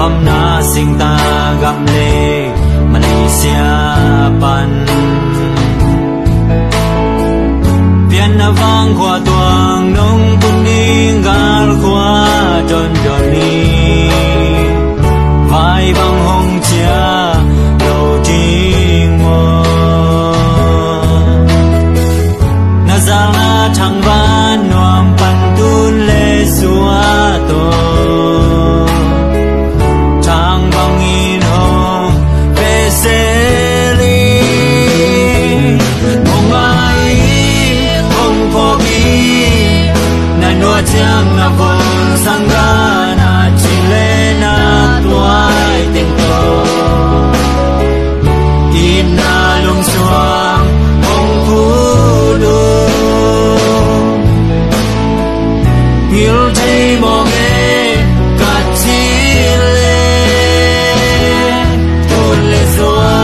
hôm na sinh ta gặp lệ Malaysia pan Biên na vang qua tuang nông bún đi gal qua don doni vai bang hong chia đầu tiếng mơ na giang na thang van nuam pan tun lệ xua to thang bang in hong về xe li mong ai mong phô gi na nuốt giang na vốn sang ga na chỉ lệ na tuai tình to im na lung xuang mong phù du hiểu thấy mong nghe cả chi lệ tôi lệ xoa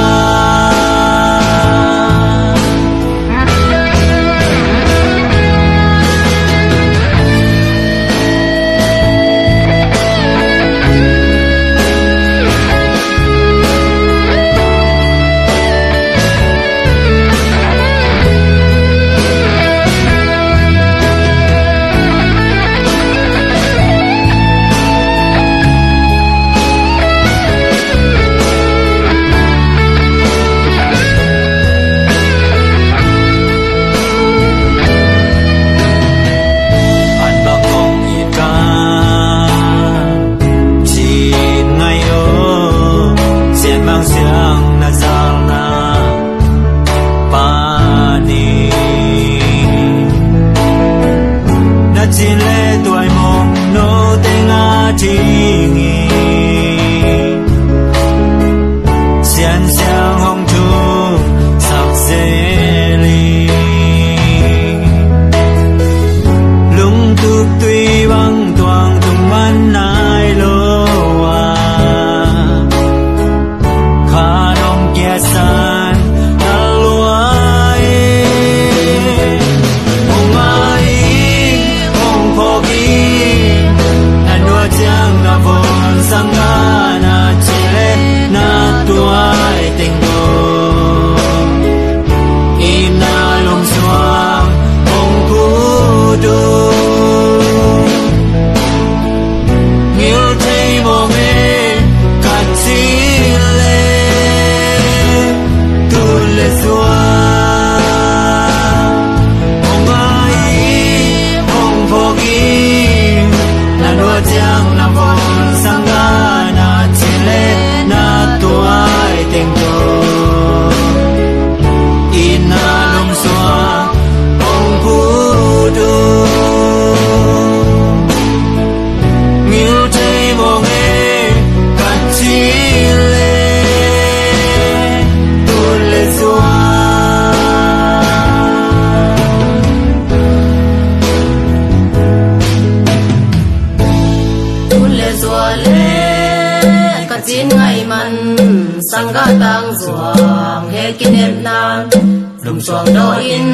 lum xuang do in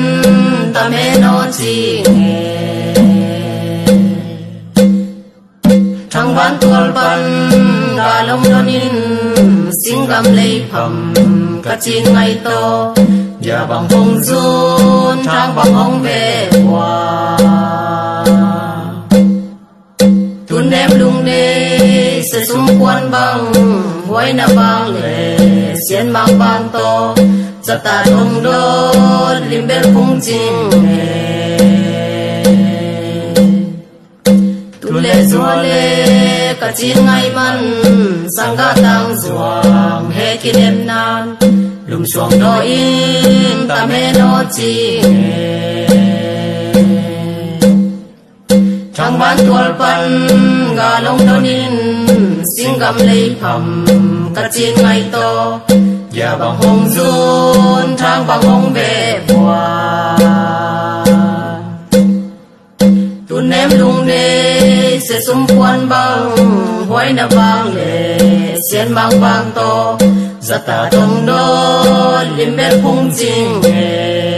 ta me no chi nghe thang ban tual ban ga long don in sing gam lei pham ka chin ngai to ya bang hong zun thang bang hong ve qua tun em lung ne se sum quan bang huai na bang le xiên mang bang to za ta dong do lim bel phung ching nghe tu le zo le ka chin ngai man sang ga tang zuang he kin em nan lum xuang do in ta me no ching nghe thang ban tual pan ga long don in sing gam lei pham ka chin ngai to ya bang hong zun thang bang hong ve bua tun em lung ne se sum quan bang huai na bang le xiên mang bang to za ta dong do lim bel phung ching nghe